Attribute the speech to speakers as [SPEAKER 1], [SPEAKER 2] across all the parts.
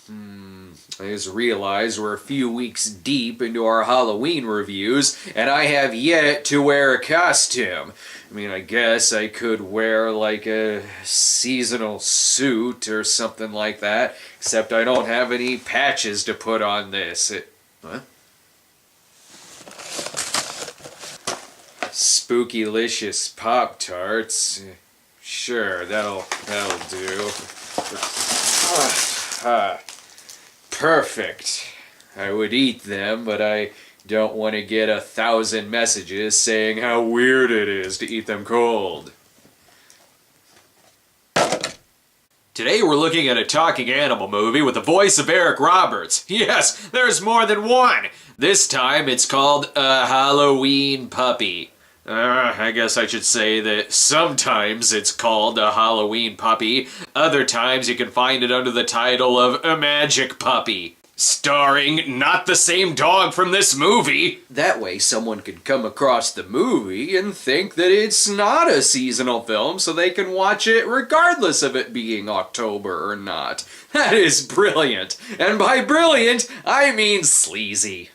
[SPEAKER 1] I just realized we're a few weeks deep into our Halloween reviews, and I have yet to wear a costume. I mean, I guess I could wear like a seasonal suit or something like that, except I don't have any patches to put on this. What? Spookylicious Pop-Tarts. Sure, that'll do. Perfect. I would eat them, but I don't want to get 1,000 messages saying how weird it is to eat them cold. Today we're looking at a talking animal movie with the voice of Eric Roberts. Yes, there's more than one! This time it's called A Halloween Puppy. I guess I should say that sometimes it's called A Halloween Puppy. Other times you can find it under the title of A Magic Puppy. Starring not the same dog from this movie. That way someone could come across the movie and think that it's not a seasonal film, so they can watch it regardless of it being October or not. That is brilliant. And by brilliant, I mean sleazy.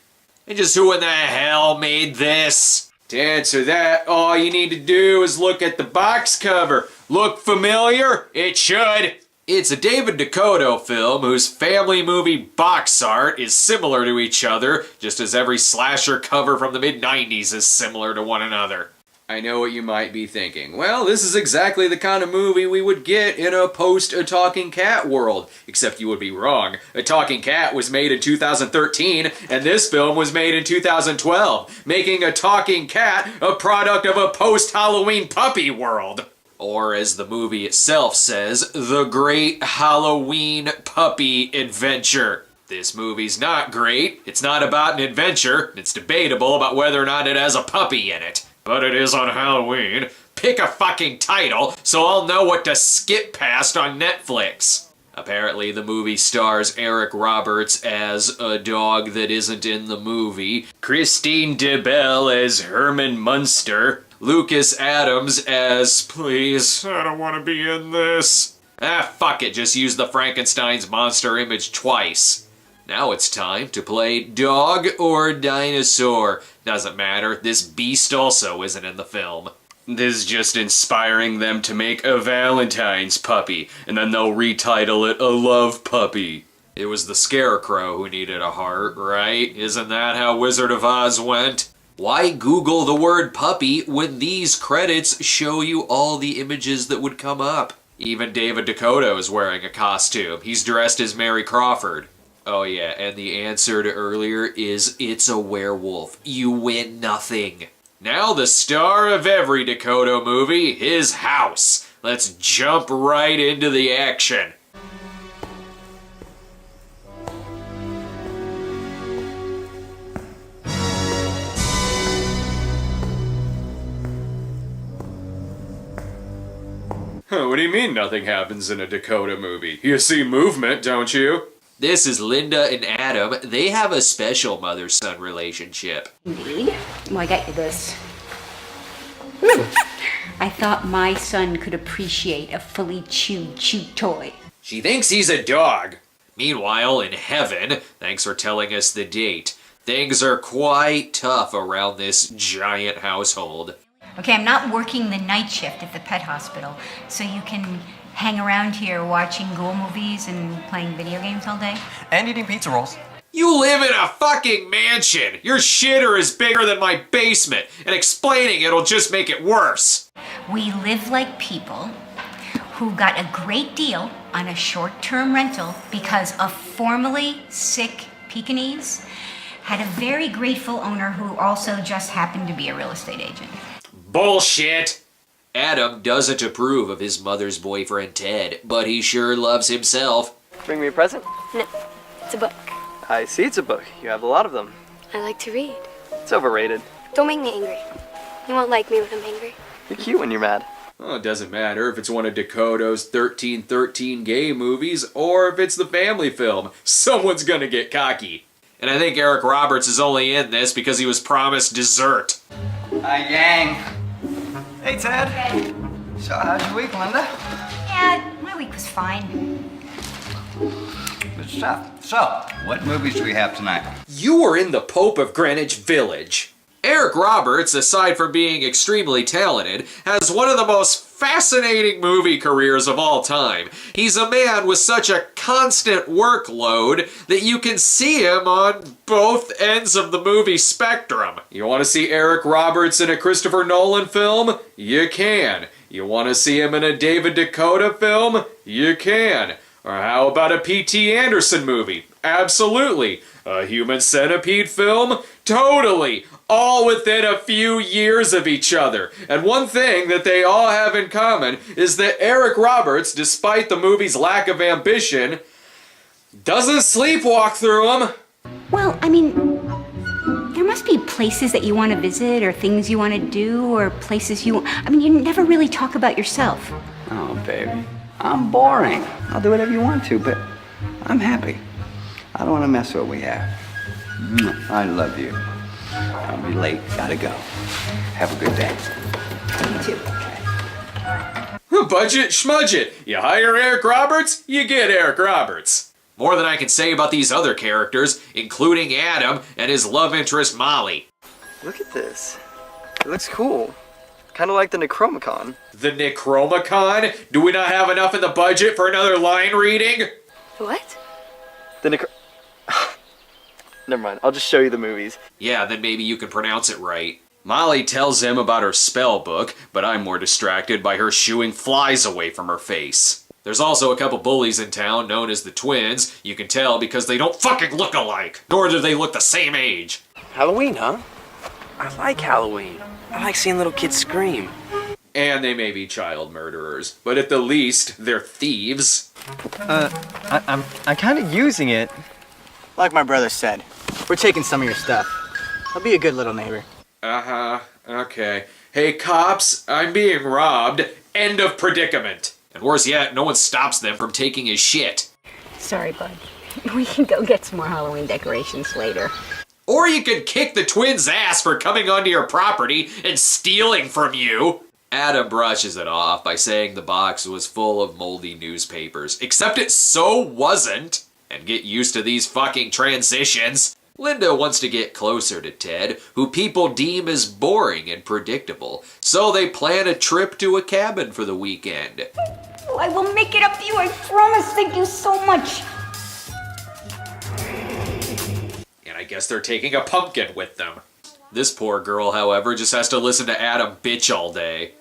[SPEAKER 1] And just who in the hell made this? To answer that, all you need to do is look at the box cover. Look familiar? It should. It's a David Dakota film whose family movie box art is similar to each other, just as every slasher cover from the mid-90s is similar to one another. I know what you might be thinking. Well, this is exactly the kind of movie we would get in a post-A Talking Cat world. Except you would be wrong. A Talking Cat was made in 2013, and this film was made in 2012, making A Talking Cat a product of a post-Halloween puppy world. Or, as the movie itself says, the Great Halloween Puppy Adventure. This movie's not great, it's not about an adventure, it's debatable about whether or not it has a puppy in it. But it is on Halloween. Pick a fucking title so I'll know what to skip past on Netflix. Apparently the movie stars Eric Roberts as a dog that isn't in the movie, Christine DeBelle as Herman Munster, Lucas Adams as, please, I don't want to be in this. Fuck it, just use the Frankenstein's monster image twice. Now it's time to play dog or dinosaur. Doesn't matter, this beast also isn't in the film. This is just inspiring them to make a Valentine's puppy, and then they'll retitle it A Love Puppy. It was the Scarecrow who needed a heart, right? Isn't that how Wizard of Oz went? Why Google the word puppy when these credits show you all the images that would come up? Even David Dakota is wearing a costume. He's dressed as Mary Crawford. Oh yeah, and the answer to earlier is it's a werewolf. You win nothing. Now the star of every Dakota movie, his house. Let's jump right into the action. What do you mean nothing happens in a Dakota movie? You see movement, don't you? This is Linda and Adam. They have a special mother-son relationship.
[SPEAKER 2] Indeed. Well, I got you this. I thought my son could appreciate a fully chewed chew toy.
[SPEAKER 1] She thinks he's a dog. Meanwhile, in heaven, thanks for telling us the date, things are quite tough around this giant household.
[SPEAKER 2] Okay, I'm not working the night shift at the pet hospital, so you can hang around here watching ghoul movies and playing video games all day?
[SPEAKER 3] And eating pizza rolls.
[SPEAKER 1] You live in a fucking mansion! Your shitter is bigger than my basement, and explaining it'll just make it worse.
[SPEAKER 2] We live like people who got a great deal on a short-term rental because a formerly sick Pekingese had a very grateful owner who also just happened to be a real estate agent.
[SPEAKER 1] Bullshit! Adam doesn't approve of his mother's boyfriend Ted, but he sure loves himself.
[SPEAKER 3] Bring me a present?
[SPEAKER 4] No, it's a book.
[SPEAKER 3] I see it's a book. You have a lot of them.
[SPEAKER 4] I like to read.
[SPEAKER 3] It's overrated.
[SPEAKER 4] Don't make me angry. You won't like me when I'm angry.
[SPEAKER 3] You're cute when you're mad.
[SPEAKER 1] Well, it doesn't matter if it's one of Dakota's 1313 gay movies or if it's the family film. Someone's gonna get cocky. And I think Eric Roberts is only in this because he was promised dessert.
[SPEAKER 3] Hi, gang. Hey, Ted.
[SPEAKER 2] Okay.
[SPEAKER 3] So, how's your week, Linda?
[SPEAKER 2] Yeah, my week was fine.
[SPEAKER 5] Good stuff. So, what movies do we have tonight?
[SPEAKER 1] You were in The Pope of Greenwich Village. Eric Roberts, aside from being extremely talented, has one of the most fascinating movie careers of all time. He's a man with such a constant workload that you can see him on both ends of the movie spectrum. You want to see Eric Roberts in a Christopher Nolan film? You can. You want to see him in a David Dakota film? You can. Or how about a P.T. Anderson movie? Absolutely. A Human Centipede film? Totally. All within a few years of each other. And one thing that they all have in common is that Eric Roberts, despite the movie's lack of ambition, doesn't sleepwalk through them.
[SPEAKER 2] Well, I mean, there must be places that you want to visit or things you want to do or places you... I mean, you never really talk about yourself.
[SPEAKER 5] Oh, baby. I'm boring. I'll do whatever you want to, but I'm happy. I don't want to mess with what we have. I love you. I'll be late. Gotta go. Have a good day.
[SPEAKER 2] You too.
[SPEAKER 1] Budget schmudget. You hire Eric Roberts, you get Eric Roberts. More than I can say about these other characters, including Adam and his love interest Molly.
[SPEAKER 3] Look at this. It looks cool. Kind of like the Necromicon.
[SPEAKER 1] The Necromicon? Do we not have enough in the budget for another line reading?
[SPEAKER 4] What?
[SPEAKER 3] The Never mind, I'll just show you the movies.
[SPEAKER 1] Yeah, then maybe you can pronounce it right. Molly tells him about her spell book, but I'm more distracted by her shooing flies away from her face. There's also a couple bullies in town known as the twins. You can tell because they don't fucking look alike, nor do they look the same age.
[SPEAKER 6] Halloween, huh? I like Halloween. I like seeing little kids scream.
[SPEAKER 1] And they may be child murderers, but at the least, they're thieves.
[SPEAKER 3] I'm kind of using it.
[SPEAKER 7] Like my brother said, we're taking some of your stuff. I'll be a good little neighbor.
[SPEAKER 1] Uh-huh, okay. Hey cops, I'm being robbed. End of predicament. And worse yet, no one stops them from taking his shit.
[SPEAKER 2] Sorry, bud. We can go get some more Halloween decorations later.
[SPEAKER 1] Or you could kick the twins' ass for coming onto your property and stealing from you. Adam brushes it off by saying the box was full of moldy newspapers, except it so wasn't. And get used to these fucking transitions. Linda wants to get closer to Ted, who people deem as boring and predictable, so they plan a trip to a cabin for the weekend.
[SPEAKER 2] Oh, I will make it up to you, I promise. Thank you so much.
[SPEAKER 1] And I guess they're taking a pumpkin with them. This poor girl, however, just has to listen to Adam bitch all day.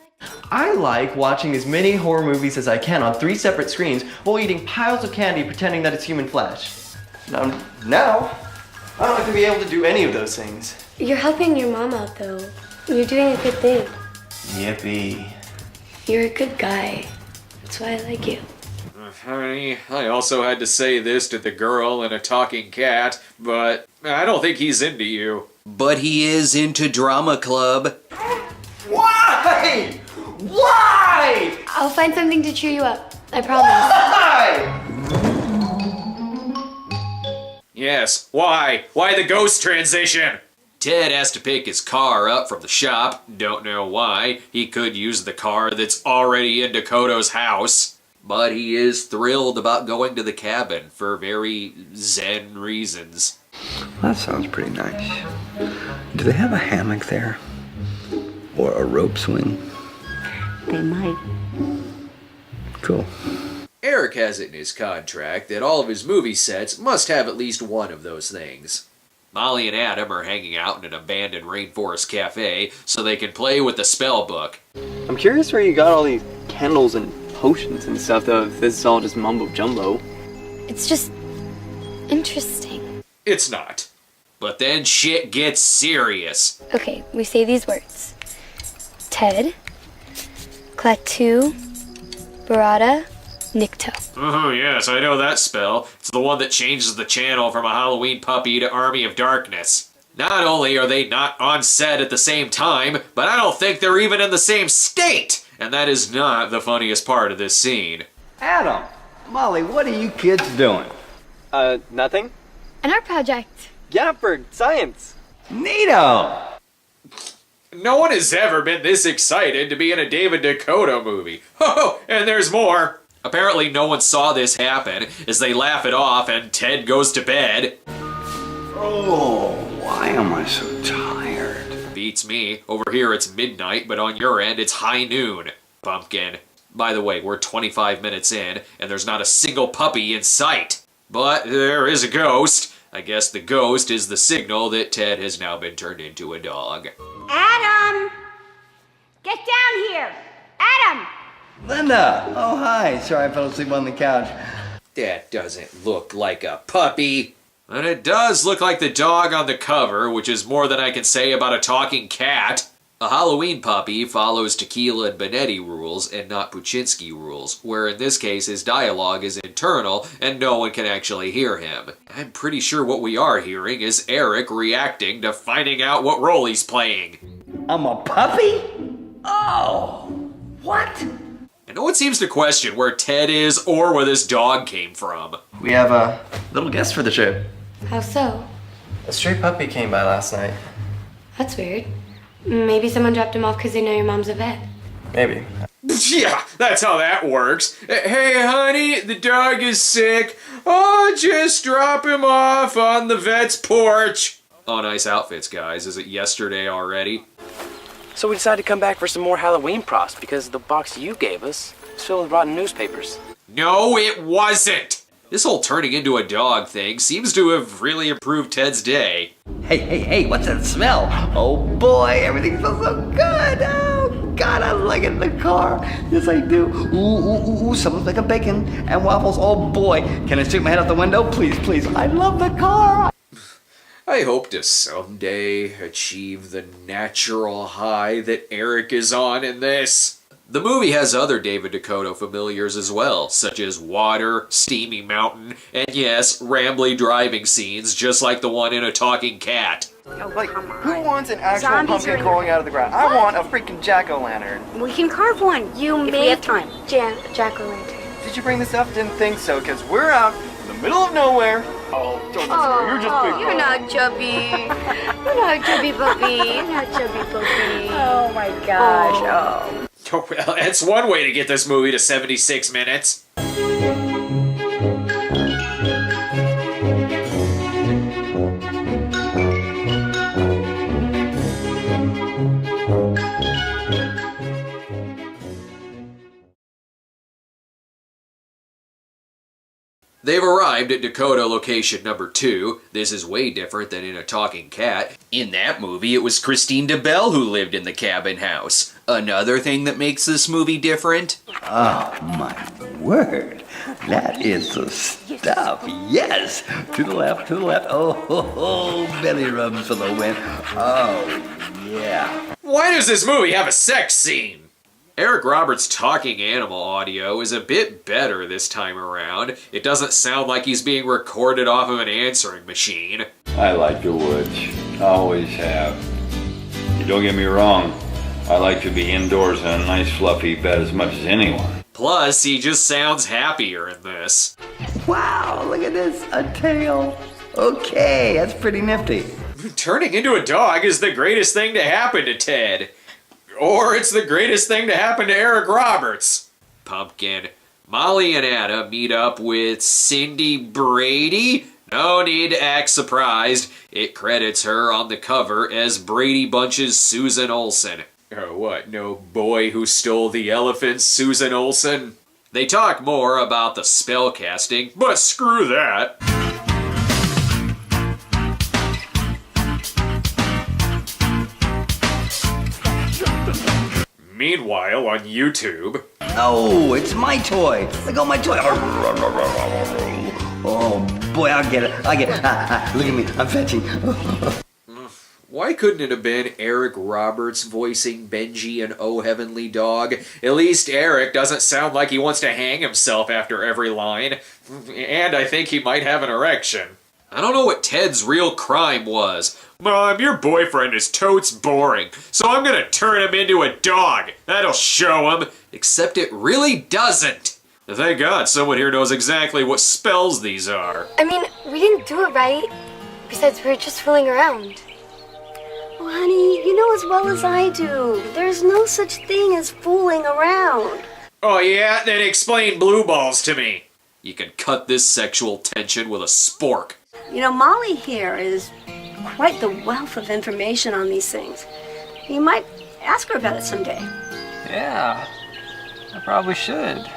[SPEAKER 8] I like watching as many horror movies as I can on 3 separate screens while eating piles of candy pretending that it's human flesh. Now, I don't like to be able to do any of those things.
[SPEAKER 4] You're helping your mom out, though. You're doing a good thing.
[SPEAKER 8] Yippee.
[SPEAKER 4] You're a good guy. That's why I like you.
[SPEAKER 1] Honey, I also had to say this to the girl and a talking cat, but I don't think he's into you. But he is into drama club.
[SPEAKER 8] Why? Why?
[SPEAKER 4] I'll find something to cheer you up. I promise.
[SPEAKER 8] Why?
[SPEAKER 1] Yes, why? Why the ghost transition? Ted has to pick his car up from the shop. Don't know why. He could use the car that's already in Dakota's house. But he is thrilled about going to the cabin for very zen reasons.
[SPEAKER 5] That sounds pretty nice. Do they have a hammock there? Or a rope swing?
[SPEAKER 2] They might.
[SPEAKER 5] Cool.
[SPEAKER 1] Eric has it in his contract that all of his movie sets must have at least one of those things. Molly and Adam are hanging out in an abandoned rainforest cafe so they can play with the spell book.
[SPEAKER 3] I'm curious where you got all these candles and potions and stuff, though, if this is all just mumbo jumbo.
[SPEAKER 4] It's just interesting.
[SPEAKER 1] It's not. But then shit gets serious.
[SPEAKER 4] Okay, we say these words. Ted, Klaatu, Barada, Nikto.
[SPEAKER 1] Oh, yes, I know that spell. It's the one that changes the channel from a Halloween puppy to Army of Darkness. Not only are they not on set at the same time, but I don't think they're even in the same state! And that is not the funniest part of this scene.
[SPEAKER 5] Adam, Molly, what are you kids doing?
[SPEAKER 3] Nothing?
[SPEAKER 4] An art project.
[SPEAKER 3] Yeah, for science.
[SPEAKER 5] Neato!
[SPEAKER 1] No one has ever been this excited to be in a David Dakota movie. Oh, and there's more. Apparently no one saw this happen, as they laugh it off and Ted goes to bed.
[SPEAKER 5] Oh, why am I so tired?
[SPEAKER 1] Beats me. Over here it's midnight, but on your end it's high noon. Pumpkin. By the way, we're 25 minutes in, and there's not a single puppy in sight. But there is a ghost. I guess the ghost is the signal that Ted has now been turned into a dog.
[SPEAKER 2] Adam! Get down here! Adam!
[SPEAKER 5] Linda! Oh, hi. Sorry I fell asleep on the couch.
[SPEAKER 1] That doesn't look like a puppy. And it does look like the dog on the cover, which is more than I can say about a talking cat. A Halloween puppy follows Tequila and Benetti rules and not Puchinsky rules, where in this case his dialogue is internal and no one can actually hear him. I'm pretty sure what we are hearing is Eric reacting to finding out what role he's playing.
[SPEAKER 5] I'm a puppy? Oh, what?
[SPEAKER 1] And no one seems to question where Ted is or where this dog came from.
[SPEAKER 8] We have a little guest for the trip.
[SPEAKER 4] How so?
[SPEAKER 8] A stray puppy came by last night.
[SPEAKER 4] That's weird. Maybe someone dropped him off because they know your mom's a vet.
[SPEAKER 8] Maybe.
[SPEAKER 1] Yeah, that's how that works. Hey, honey, the dog is sick. Oh, just drop him off on the vet's porch. Oh, nice outfits, guys. Is it yesterday already?
[SPEAKER 6] So we decided to come back for some more Halloween props because the box you gave us is filled with rotten newspapers.
[SPEAKER 1] No, it wasn't. This whole turning into a dog thing seems to have really improved Ted's day.
[SPEAKER 5] Hey, what's that smell? Oh boy, everything smells so good. Oh God, I like it in the car. Yes, I do. Ooh, someone's making bacon and waffles. Oh boy, can I stick my head out the window? Please, I love the car.
[SPEAKER 1] I hope to someday achieve the natural high that Eric is on in this. The movie has other David Dakota familiars as well, such as water, steamy mountain, and yes, rambly driving scenes just like the one in A Talking Cat.
[SPEAKER 7] Like, who wants an actual
[SPEAKER 2] Zombies are
[SPEAKER 7] pumpkin
[SPEAKER 2] in
[SPEAKER 7] crawling
[SPEAKER 2] here.
[SPEAKER 7] out of the ground? I want a freaking jack-o'-lantern.
[SPEAKER 2] We can carve one.
[SPEAKER 4] You
[SPEAKER 2] if
[SPEAKER 4] made
[SPEAKER 2] we have time.
[SPEAKER 4] jack-o'-lantern.
[SPEAKER 7] Did you bring this up? Didn't think so, because we're out in the middle of nowhere. Oh, don't listen to her. You're just big.
[SPEAKER 4] You're not chubby. You're not chubby puppy. You're not chubby puppy.
[SPEAKER 2] Oh my gosh. Oh.
[SPEAKER 1] Oh, well, that's one way to get this movie to 76 minutes. They've arrived at Dakota location number 2. This is way different than in A Talking Cat. In that movie, it was Christine DeBelle who lived in the cabin house. Another thing that makes this movie different?
[SPEAKER 5] Oh my word, that is the stuff. Yes, to the left. Oh, belly rubs for the win. Oh yeah.
[SPEAKER 1] Why does this movie have a sex scene? Eric Roberts' talking animal audio is a bit better this time around. It doesn't sound like he's being recorded off of an answering machine.
[SPEAKER 9] I like the woods. Always have. You don't get me wrong. I like to be indoors in a nice fluffy bed as much as anyone.
[SPEAKER 1] Plus, he just sounds happier in this.
[SPEAKER 5] Wow, look at this, a tail. Okay, that's pretty nifty.
[SPEAKER 1] Turning into a dog is the greatest thing to happen to Ted. Or it's the greatest thing to happen to Eric Roberts. Pumpkin. Molly and Anna meet up with Cindy Brady. No need to act surprised. It credits her on the cover as Brady Bunch's Susan Olsen. Oh, what? No boy who stole the elephant, Susan Olsen? They talk more about the spell casting, but screw that. Meanwhile, on YouTube...
[SPEAKER 5] Oh, it's my toy. Look at my toy. Oh boy, I'll get it. Look at me, I'm fetching.
[SPEAKER 1] Why couldn't it have been Eric Roberts voicing Benji and Oh Heavenly Dog? At least Eric doesn't sound like he wants to hang himself after every line. And I think he might have an erection. I don't know what Ted's real crime was. Mom, your boyfriend is totes boring, so I'm gonna turn him into a dog. That'll show him. Except it really doesn't. Thank God someone here knows exactly what spells these are.
[SPEAKER 4] I mean, we didn't do it right. Besides, we were just fooling around.
[SPEAKER 10] Oh, honey, you know as well as I do. There's no such thing as fooling around.
[SPEAKER 1] Oh yeah? Then explain blue balls to me. You can cut this sexual tension with a spork.
[SPEAKER 10] You know, Molly here is quite the wealth of information on these things. You might ask her about it someday.
[SPEAKER 3] Yeah, I probably should.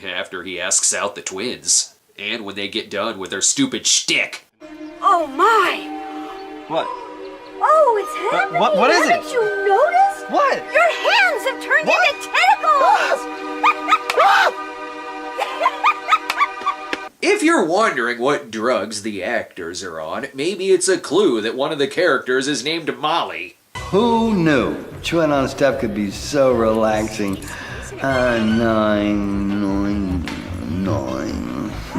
[SPEAKER 1] After he asks out the twins. And when they get done with their stupid shtick.
[SPEAKER 10] Oh my!
[SPEAKER 3] What?
[SPEAKER 10] Oh, it's happening!
[SPEAKER 3] What is it?
[SPEAKER 10] Haven't you noticed?
[SPEAKER 3] What?
[SPEAKER 10] Your hands have turned into tentacles!
[SPEAKER 1] If you're wondering what drugs the actors are on, maybe it's a clue that one of the characters is named Molly.
[SPEAKER 5] Who knew? Chewing on stuff could be so relaxing.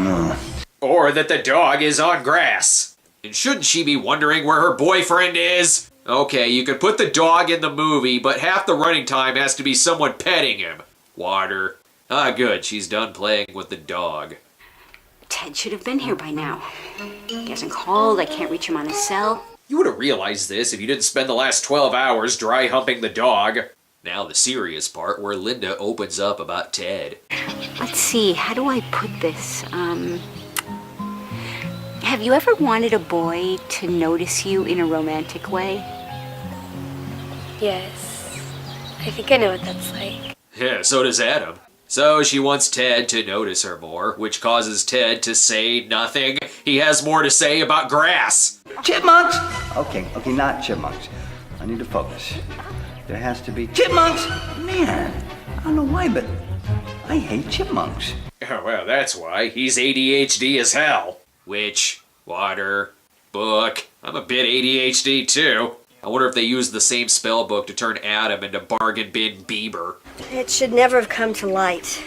[SPEAKER 5] No.
[SPEAKER 1] Or that the dog is on grass. And shouldn't she be wondering where her boyfriend is? Okay, you could put the dog in the movie, but half the running time has to be someone petting him. Water. Ah, good, she's done playing with the dog.
[SPEAKER 2] Ted should have been here by now. He hasn't called, I can't reach him on his cell.
[SPEAKER 1] You would have realized this if you didn't spend the last 12 hours dry humping the dog. Now the serious part where Linda opens up about Ted.
[SPEAKER 2] Let's see, how do I put this? Have you ever wanted a boy to notice you in a romantic way?
[SPEAKER 10] Yes. I think I know what that's like.
[SPEAKER 1] Yeah, so does Adam. So she wants Ted to notice her more, which causes Ted to say nothing. He has more to say about grass.
[SPEAKER 5] Chipmunks! Okay, not chipmunks. I need to focus. There has to be chipmunks! Man, I don't know why, but I hate chipmunks.
[SPEAKER 1] Oh, well, that's why. He's ADHD as hell. Which, water, book. I'm a bit ADHD too. I wonder if they used the same spell book to turn Adam into Bargain Bin Bieber.
[SPEAKER 10] It should never have come to light.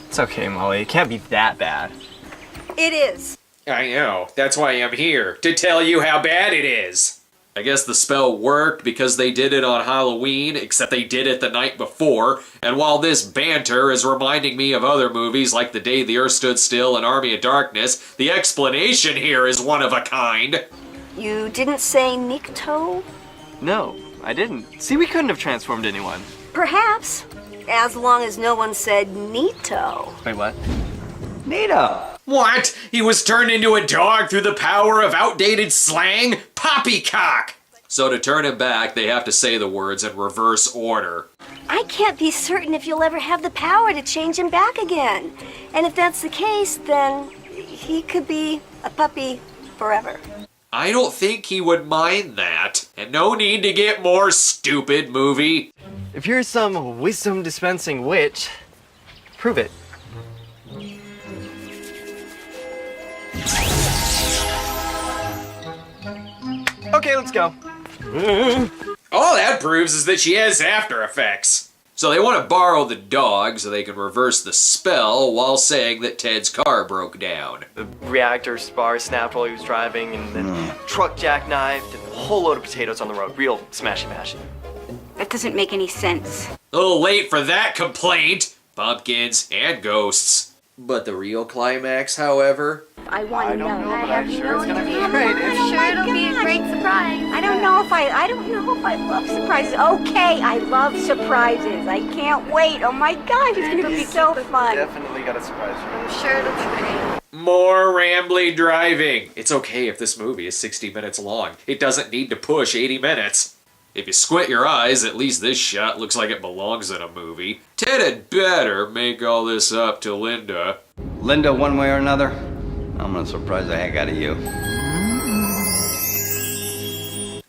[SPEAKER 3] It's okay, Molly. It can't be that bad.
[SPEAKER 10] It is.
[SPEAKER 1] I know. That's why I'm here. To tell you how bad it is. I guess the spell worked because they did it on Halloween, except they did it the night before. And while this banter is reminding me of other movies like The Day the Earth Stood Still and Army of Darkness, the explanation here is one of a kind.
[SPEAKER 10] You didn't say Nikto?
[SPEAKER 3] No, I didn't. See, we couldn't have transformed anyone.
[SPEAKER 10] Perhaps. As long as no one said Nito.
[SPEAKER 3] Wait, what?
[SPEAKER 5] Nito!
[SPEAKER 1] What? He was turned into a dog through the power of outdated slang? Poppycock! So to turn him back, they have to say the words in reverse order.
[SPEAKER 10] I can't be certain if you'll ever have the power to change him back again. And if that's the case, then he could be a puppy forever.
[SPEAKER 1] I don't think he would mind that. And no need to get more stupid, movie.
[SPEAKER 3] If you're some wisdom dispensing witch, prove it. Okay, let's go.
[SPEAKER 1] All that proves is that she has After Effects. So they want to borrow the dog so they can reverse the spell while saying that Ted's car broke down.
[SPEAKER 8] The reactor spar snapped while he was driving, and then truck jackknifed, and a whole load of potatoes on the road. Real smashy-mashy.
[SPEAKER 2] That doesn't make any sense.
[SPEAKER 1] A little late for that complaint. Pumpkins and ghosts. But the real climax, however...
[SPEAKER 4] I want to know.
[SPEAKER 8] I'm sure it's gonna be great.
[SPEAKER 4] I'm sure it'll be a great surprise.
[SPEAKER 2] I don't know if I love surprises. Okay, I love surprises. I can't wait. Oh my gosh, it's gonna be so fun.
[SPEAKER 8] Definitely got a surprise for
[SPEAKER 4] I'm sure it'll be great.
[SPEAKER 1] More rambly driving. It's okay if this movie is 60 minutes long. It doesn't need to push 80 minutes. If you squint your eyes, at least this shot looks like it belongs in a movie. Ted had better make all this up to Linda.
[SPEAKER 5] Linda, one way or another, I'm gonna surprise the heck out of you.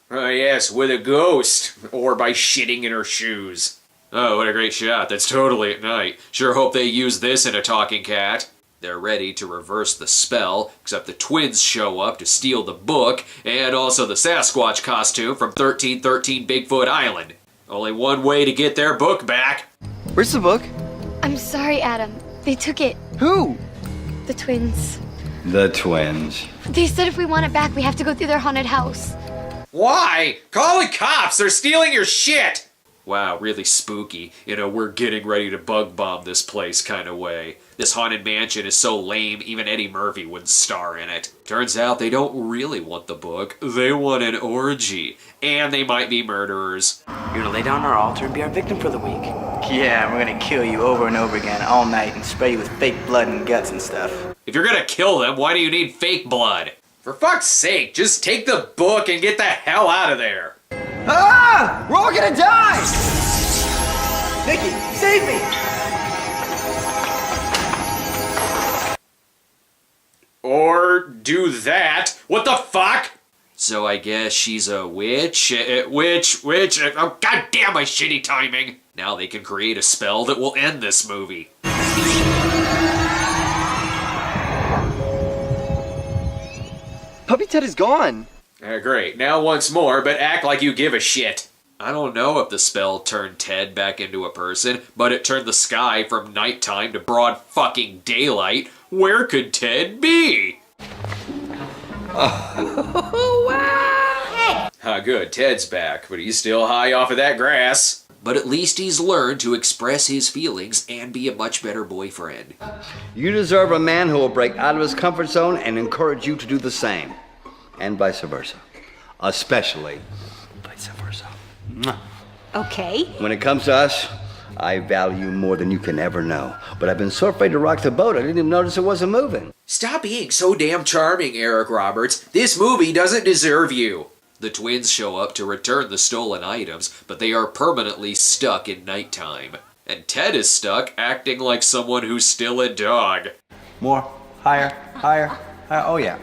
[SPEAKER 1] Oh yes, with a ghost. Or by shitting in her shoes. Oh, what a great shot. That's totally at night. Sure hope they use this in A Talking Cat. They're ready to reverse the spell, except the twins show up to steal the book, and also the Sasquatch costume from 1313 Bigfoot Island. Only one way to get their book back.
[SPEAKER 8] Where's the book?
[SPEAKER 4] I'm sorry, Adam. They took it.
[SPEAKER 8] Who?
[SPEAKER 4] The twins.
[SPEAKER 5] The twins.
[SPEAKER 4] They said if we want it back, we have to go through their haunted house.
[SPEAKER 1] Why? Call the cops! They're stealing your shit! Wow, really spooky, in a we're getting ready to bug bomb this place kind of way. This haunted mansion is so lame, even Eddie Murphy wouldn't star in it. Turns out they don't really want the book, they want an orgy. And they might be murderers.
[SPEAKER 6] You're gonna lay down on our altar and be our victim for the week.
[SPEAKER 7] Yeah, we're gonna kill you over and over again all night and spray you with fake blood and guts and stuff.
[SPEAKER 1] If you're gonna kill them, why do you need fake blood? For fuck's sake, just take the book and get the hell out of there.
[SPEAKER 5] Ah! We're all gonna die!
[SPEAKER 7] Nikki, save me!
[SPEAKER 1] Or do that. What the fuck? So I guess she's a witch? Witch. Oh, goddamn my shitty timing. Now they can create a spell that will end this movie.
[SPEAKER 8] Puppy Ted is gone.
[SPEAKER 1] Great. Now once more, but act like you give a shit. I don't know if the spell turned Ted back into a person, but it turned the sky from nighttime to broad fucking daylight. Where could Ted be?
[SPEAKER 2] Oh, wow!
[SPEAKER 1] Ah, good. Ted's back, but he's still high off of that grass. But at least he's learned to express his feelings and be a much better boyfriend.
[SPEAKER 5] You deserve a man who will break out of his comfort zone and encourage you to do the same. And vice versa. Especially vice versa.
[SPEAKER 2] Okay.
[SPEAKER 5] When it comes to us, I value you more than you can ever know. But I've been so afraid to rock the boat, I didn't even notice it wasn't moving.
[SPEAKER 1] Stop being so damn charming, Eric Roberts. This movie doesn't deserve you. The twins show up to return the stolen items, but they are permanently stuck in nighttime. And Ted is stuck acting like someone who's still a dog.
[SPEAKER 5] More. Higher. Oh yeah.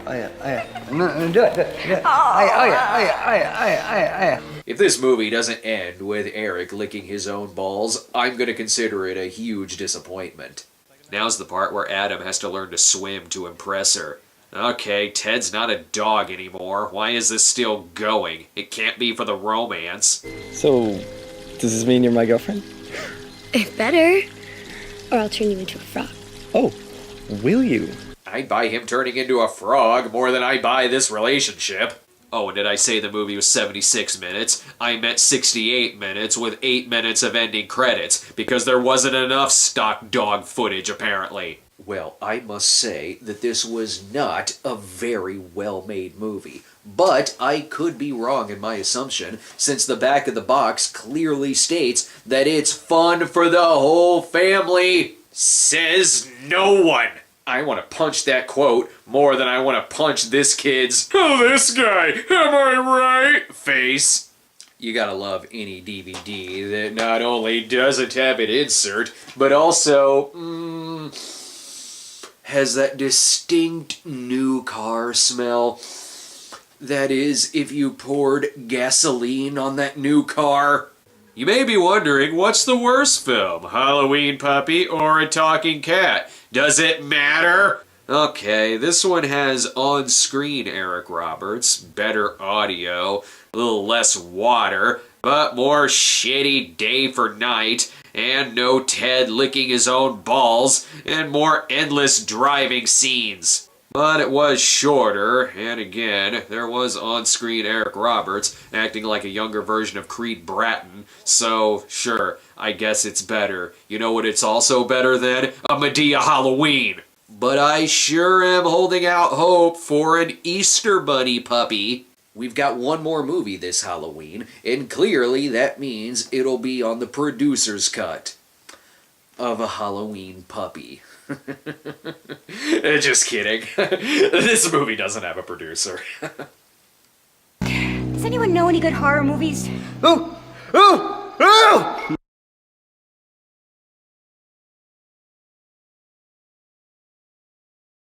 [SPEAKER 5] No, do it. Oh yeah.
[SPEAKER 1] If this movie doesn't end with Eric licking his own balls, I'm gonna consider it a huge disappointment. Now's the part where Adam has to learn to swim to impress her. Okay, Ted's not a dog anymore. Why is this still going? It can't be for the romance.
[SPEAKER 3] So, does this mean you're my girlfriend?
[SPEAKER 4] If better, or I'll turn you into a frog.
[SPEAKER 3] Oh, will you?
[SPEAKER 1] I'd buy him turning into a frog more than I buy this relationship. Oh, and did I say the movie was 76 minutes? I meant 68 minutes with 8 minutes of ending credits, because there wasn't enough stock dog footage, apparently. Well, I must say that this was not a very well-made movie. But I could be wrong in my assumption, since the back of the box clearly states that it's fun for the whole family. Says no one. I want to punch that quote more than I want to punch this kid's, oh, this guy, am I right, face. You gotta love any DVD that not only doesn't have an insert, but also, has that distinct new car smell. That is, if you poured gasoline on that new car. You may be wondering, what's the worst film? Halloween Puppy or A Talking Cat? Does it matter? Okay, this one has on-screen Eric Roberts, better audio, a little less water, but more shitty day for night, and no Ted licking his own balls, and more endless driving scenes. But it was shorter, and again, there was on-screen Eric Roberts acting like a younger version of Creed Bratton, so sure, I guess it's better. You know what it's also better than? A Medea Halloween! But I sure am holding out hope for an Easter Bunny puppy. We've got one more movie this Halloween, and clearly that means it'll be on the producer's cut of A Halloween Puppy. Just kidding. This movie doesn't have a producer.
[SPEAKER 2] Does anyone know any good horror movies?
[SPEAKER 5] Ooh!